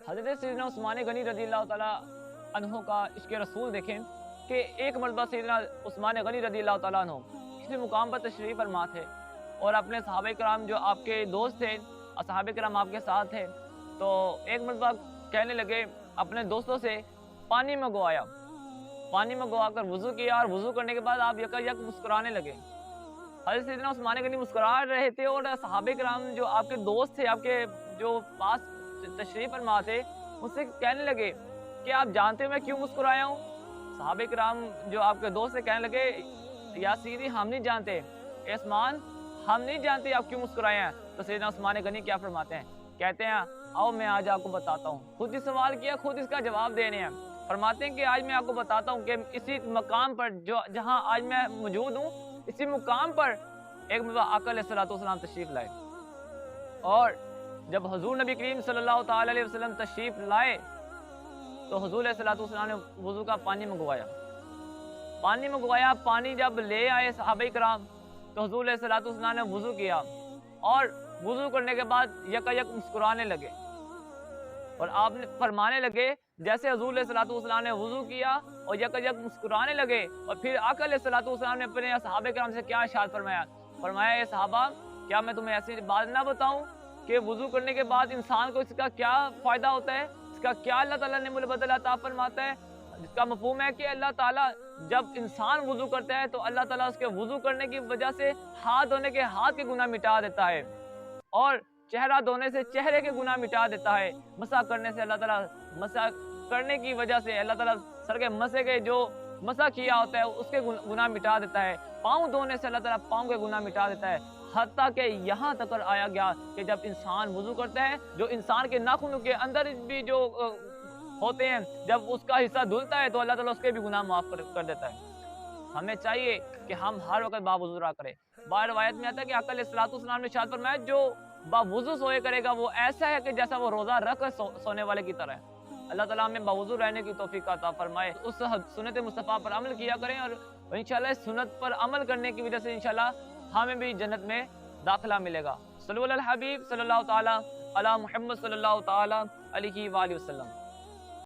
حضرت سیدنا عثمان غنی رضی اللہ تعالیٰ عنہ کا عشق رسول دیکھیں کہ ایک مرتبہ سیدنا عثمان غنی رضی اللہ تعالیٰ عنہ کسی مقام پر تشریف فرما تھے اور اپنے صحابہ کرام جو آپ کے دوست تھے، صحابہ کرام آپ کے ساتھ تھے، تو ایک مرتبہ کہنے لگے اپنے دوستوں سے پانی منگوایا، پانی منگوا کر وضو کیا، اور وضو کرنے کے بعد آپ یک مسکرانے لگے۔ حضرت سیدنا عثمان غنی مسکرا رہے تھے اور صحابہ کرام جو آپ کے دوست تھے، آپ کے جو پاس تشریف فرما تھے، ان سے کہنے لگے کہ آپ جانتے ہو میں کیوں مسکرایا ہوں؟ صحابہ کرام جو آپ کے دوست سے کہنے لگے یا سیدی ہم نہیں جانتے، اے عثمان ہم نہیں جانتے آپ کیوں مسکرائے ہیں۔ تو سیدنا عثمان غنی کیا فرماتے ہیں؟ کہتے ہیں آؤ میں آج آپ کو بتاتا ہوں۔ خود ہی سوال کیا، خود اس کا جواب دینے ہیں۔ فرماتے ہیں کہ آج میں آپ کو بتاتا ہوں کہ اسی مقام پر جہاں آج میں موجود ہوں، اسی مقام پر ایک مرتبہ آقا علیہ الصلوۃ والسلام تشریف لائے، اور جب حضور نبی کریم صلی اللہ تعالی علیہ وسلم تشریف لائے تو حضور علیہ الصلوۃ والسلام نے وضو کا پانی منگوایا، پانی جب لے آئے صحابہ کرام تو حضور علیہ الصلوۃ والسلام نے وضو کیا، اور وضو کرنے کے بعد یک مسکرانے لگے، اور آپ نے فرمانے لگے جیسے حضور علیہ الصلوۃ والسلام نے وضو کیا اور یک مسکرانے لگے، اور پھر آقا علیہ الصلوۃ والسلام نے اپنے صحابہ کرام سے کیا ارشاد فرمایا اے صحابہ کیا میں تمہیں ایسی بات نہ بتاؤں کہ وضو کرنے کے بعد انسان کو اس کا کیا فائدہ ہوتا ہے، اس کا کیا اللہ تعالیٰ نے بدلہ عطا فرماتا ہے، جس کا مفہوم ہے کہ اللہ تعالیٰ جب انسان وضو کرتا ہے تو اللہ تعالیٰ اس کے وضو کرنے کی وجہ سے ہاتھ دھونے کے ہاتھ کے گناہ مٹا دیتا ہے، اور چہرہ دھونے سے چہرے کے گناہ مٹا دیتا ہے، مسح کرنے سے اللہ تعالیٰ مسح کرنے کی وجہ سے اللہ تعالیٰ سر کے مسح کے جو مسح کیا ہوتا ہے اس کے گناہ مٹا دیتا ہے، پاؤں دھونے سے اللہ تعالیٰ پاؤں کے گناہ مٹا دیتا ہے، حتیٰ کہ یہاں تک آیا گیا کہ جب انسان وضو کرتا ہے جو انسان کے ناخنوں کے اندر بھی جو ہوتے ہیں جب اس کا حصہ دھلتا ہے تو اللہ تعالیٰ اس کے بھی گناہ معاف کر دیتا ہے۔ ہمیں چاہیے کہ ہم ہر وقت باوضو رہا کریں۔ بعض روایت میں آتا ہے کہ آقا علیہ الصلوۃ والسلام نے ارشاد فرمایا جو باوضو سوئے کرے گا وہ ایسا ہے کہ جیسا وہ روزہ رکھ کر سونے والے کی طرح ہے۔ اللہ تعالیٰ ہمیں باوضو رہنے کی توفیق عطا فرمائے، اس سنت مصطفیٰ پر عمل کیا کریں، اور انشاءاللہ اس سنت پر عمل کرنے کی وجہ سے انشاءاللہ ہمیں بھی جنت میں داخلہ ملے گا۔ صلی اللہ علیہ الحبیب صلی اللہ تعالیٰ علی محمد صلی اللہ تعالیٰ علیہ وآلہ وسلم۔